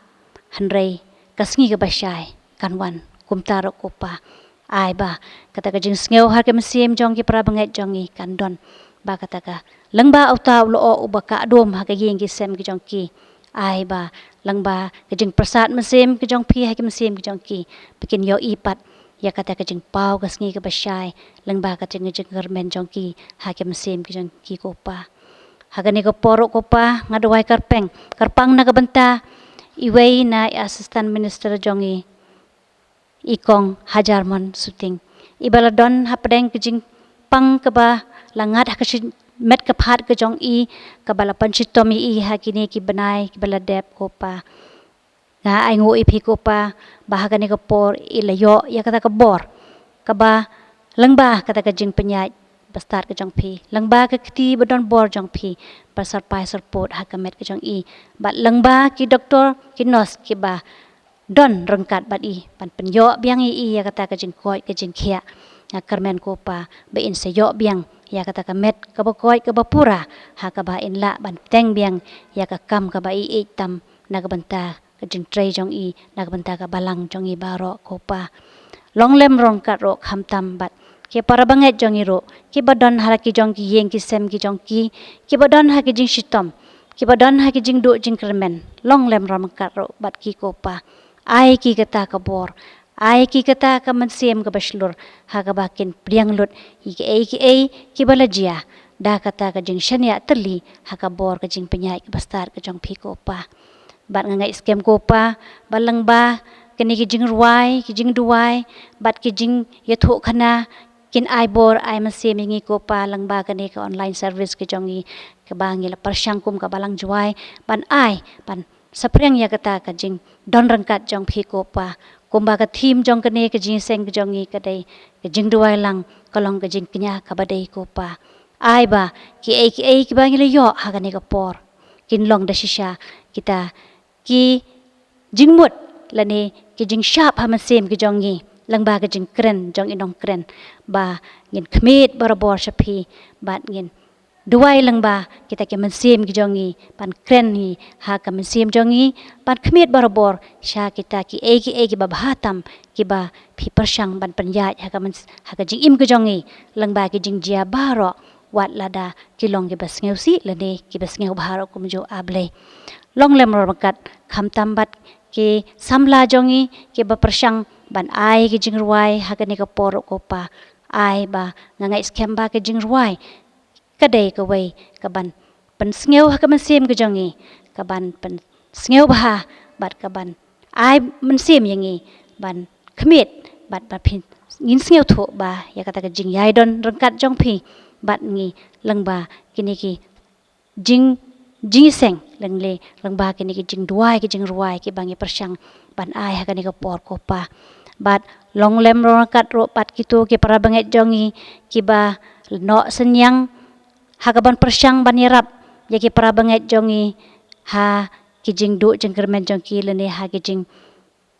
[SPEAKER 5] hanrei kasngi ka basyai kanwan kumtaro ko pa ai ba kata ka jing sngew har ke mesim jong ki prabangai jong i kandon ba kata ka lengba auta lo ubaka dom ha ka yeng ki sem ki jong ki ai ba langba kejing persat mesim kejong pi hai ke mesim kejong ki bikin yo ipat ya kata kejing pau kasngi ke basyai langba kejing germen jong ki ha ke mesim kejong ki ko pa ha ni ko porok ko pa ngadwai karpang na kabenta iwei na assistant minister jong i ikong hajarmon suting ibaladon hapadeng kejing pang keba langat ha met kepat ke jong i ke bala pancitom i ha kini ki benai ki bala dep ko pa nga ai ngu i phi ko pa bahaga ni ko por i la yo ya kata ke bor ka ba lengba kata ke jing penyai bastar ke jong phi lengba ke kti badon bor jong phi pasar pai serpot ha met ke jong i bat lengba ki doktor ki nurse ki ba don rengkat bat i pan penyo biang i ya kata ke jing koi ke jing khia ya kermen ko pa be in se yo biang ya kata ka met ka ba koi ka ba pura ha ka ba in la ban teng biang ya ka kam ka ba i tam na ka banta ka jing trei jong i na ka banta ka balang jong i baro ko pa long lem rong kat ro kham tam bat ke para banget jong i ro ki badon hara ki jong ki yeng ki sem ki jong ki badon ha ki jing shitom ki badon ha ki jing do jing kermen long lem rom kat ro bat ki ko pa ai ki kata ka bor ai ki kata ka mansiem ka baslur ha ka bakin priang lut ki balajia da kata ka jing shania terli ha ka bor ka jing penyai ka bastar ka jong phi ko pa bat ngai skem ko pa balang ba kini ki jing ruai ki jing duai bat ki jing yatho khana kin ai bor ai mansiem ngi ko pa lang ba kani ka online service ki jong i ka bangi la parsyang kum ka balang juai ban ai ban sapriang ya kata ka jing don rangkat jong phi ko pa kumba ka thim jong kane ka jing seng jong i ka dai ka jing duai lang kalong ka jing knya ka badai ko pa ai ba ki ki ba ngile yo ha ka ne ka por kin long da shisha kita ki jing mut la ne ki jing sharp ha man sem ki jong i lang ba ka jing kren jong inong kren ba ngin khmet barabor shapi bat ngin duai lang ba kita ke mensim ki jongi pan kren hi ha ka mensim jongi pan khmet barabor sha kita ki ba bhatam ki ba phi persang ban panya ha ka jing im ki jongi lang ba ki jing jia baro wat lada ki long ki bas ngeu si la ne ki bas ngeu bharo kum jo able long lem ro makat kham tam bat ki samla jongi ki ba persang ban ai ki jing ruai ha ka ne ka por ko pa ai ba ngai skem ba ki jing ruai kadai ka wei ka ban pen sngew ha ka man sem ka jongi ka ban pen sngew ba bat ka ban ai man sem yangi ban khmet bat ba phin ngin sngew tho ba ya kata ka jing yai don rangkat jong phi bat ngi lang ba kini ki jing seng lang le lang ba kini ki jing duai ki jing ruai ki bangi persyang ban ai ha ka ni ka por ko pa bat long lem ro kat ro pat kitu ki para banget jongi ki ba no senyang hagaban persyang ban yarap yaki para banget jongi ha ki jing du jing kermen jongki lene ha ki jing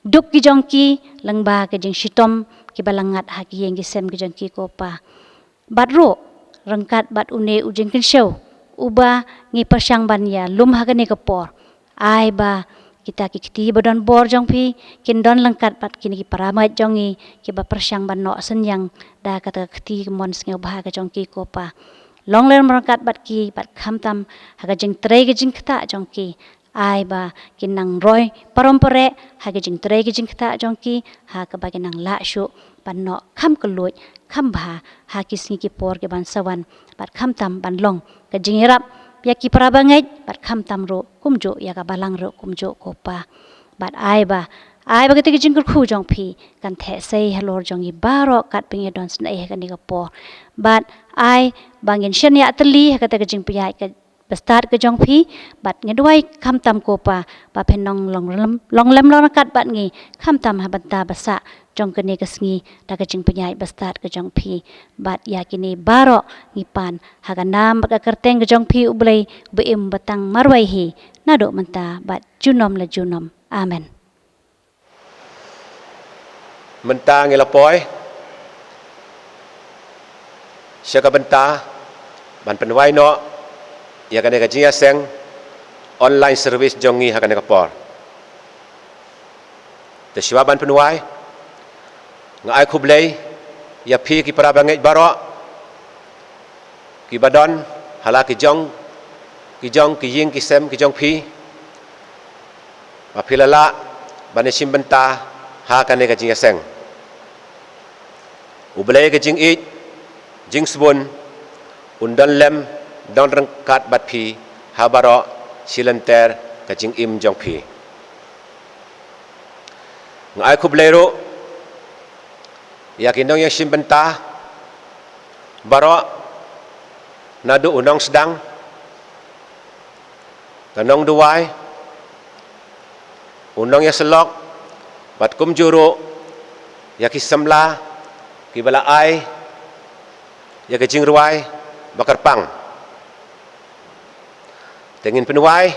[SPEAKER 5] duk ki jongki langba ki jing shitom ki balangat ha ki yeng ki sem ki jongki ko pa bat ro rangkat bat une ujing kin show uba ngi persyang ban ya lum ha ni ko por ai ba kita ki kiti badon bor jong phi kin don langkat bat kini ki para mat jongi ki ba persyang ban no senyang da kata kiti mon sngew ba ka jongki ko pa long len merangkat bat ki bat kham tam ha ka jing trei ka jing khata jong ki ai ba kin nang roi parompore ha ka jing trei ka jing khata jong ki ha ka ba kin nang la shu ban no kham ka luit kham ba ha ki singi ki por ke ban sawan bat kham tam ban long ka jing rap ya ki para bangai bat kham tam ro kumjo ya ka balang ro kumjo ko pa bat ai ba kete ki jing khu jong phi kan the sei halor jong i baro kat pingi don snai ha ka ni ka por bat ai bangin shania tali ha kata ka jing piyai ka bastar ka jong phi bat ngeduai kham tam ko pa phenong long lem kat bat ngi kham tam ha banta basa jong ka ne ka sngi ta ka jing piyai bastar ka jong phi bat ya kini baro ngi pan ha ka nam ka kerteng ka jong phi ublai beim batang marwai hi nado manta bat junom la junom amen
[SPEAKER 1] Mentang ngelapoy syaka benta ban penwai no ya kan ka jinga seng online service jongi ha kan ka por te shwa ban penwai ngai khublei ya phi ki para bangai baro ki badon hala ki jong ki ying ki sem ki jong phi ma philala ban sim benta ha kan ka jinga seng ublei ka jing it jing sebun undan lem don rangkat bat phi habaro silenter ka jing im jong phi ngai khublero yakin dong yang sim benta baro nado unong sedang kanong duway unong ya selok bat kum juro ya kisamla kibala ai ya kejing ruai bakar pang tengin penuai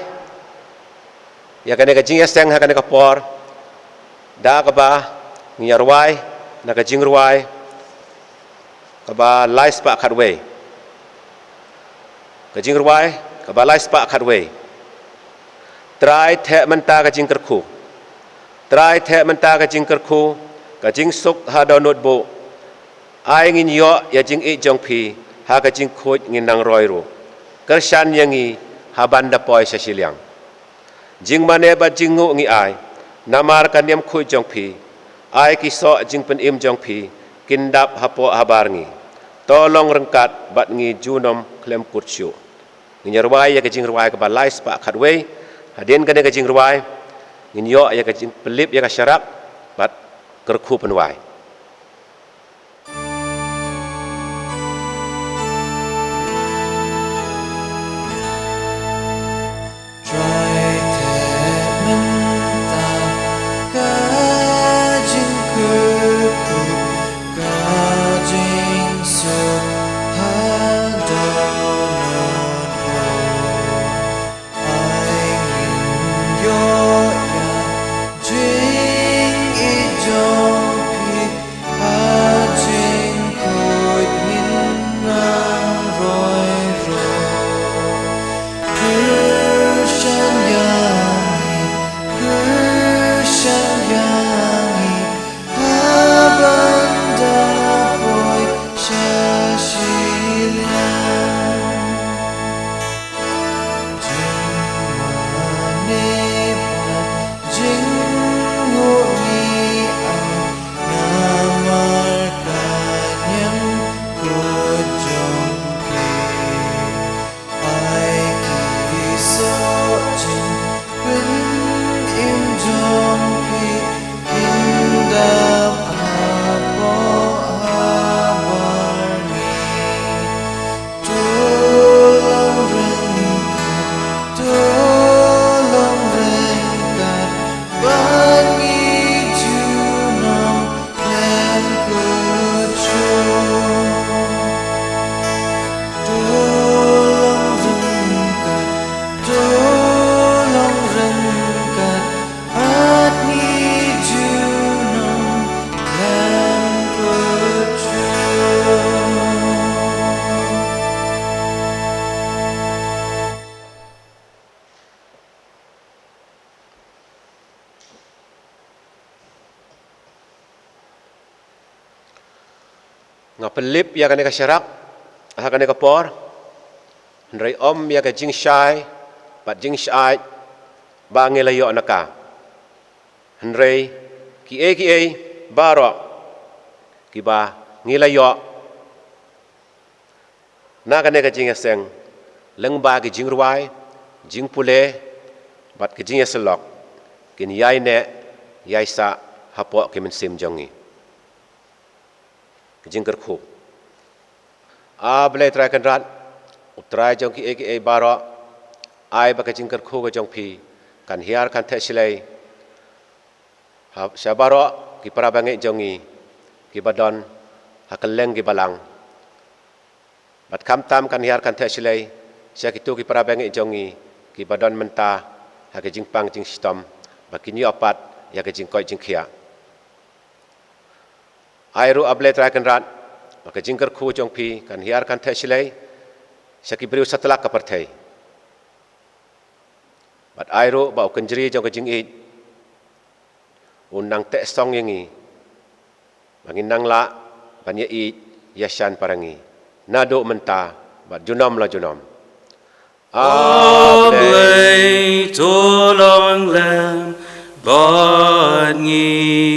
[SPEAKER 1] ya kane kejing ya seng ha kane kapor da kaba ngiya ruai na kejing ruai kaba lais pa khatway kejing ruai kaba lais pa khatway trai the menta kejing kerku trai the menta kejing kerku kejing suk ha donut bo ai ngin yo ya jing e jong phi ha kejing khoj ngin nang roi ru kershan yangi ha banda poi sasiliang jing mane ba jing ngu ngi ai namar kaniam khoj jong phi ai ki so jing pen im jong phi kindap hapo habar ngi tolong rengkat bat ngi junom klem kurchu ngi ruai ya kejing ruai ka balai spa khatway hadin kane kejing ruai ngin yo ya kejing pelip ya ka syarap bat kerku penwai ngapelip ya kane ka syarak ha kane ka por ndrai om ya ka jing shai bat jing shai ba ngelayo naka ndrai ki e baro ki ba ngelayo na kane ka jing seng leng ba ki jing ruai jing pule bat ki jing selok kin yai ne yai sa hapo ki men sim jongi kejing kerku a blai trai kan rat utrai jong ki e baro ai ba kejing kerku ko jong phi kan hiar kan the silai ha sabaro ki para bangai jongi ki badon ha keleng ki balang bat kam tam kan hiar kan the silai sia kitu ki para bangai jongi ki badon menta ha kejing pang jing stom ba kini opat ya kejing koi jing khia airu able trai kan rat maka jingkar khu jong phi kan hiar kan the silai saki briu satlak ka parthai bat airu ba kanjri jong jing e unang te song yangi bangin nang la banya e yashan parangi nado menta bat junom la junom
[SPEAKER 3] Ablay tolong lam bad ngi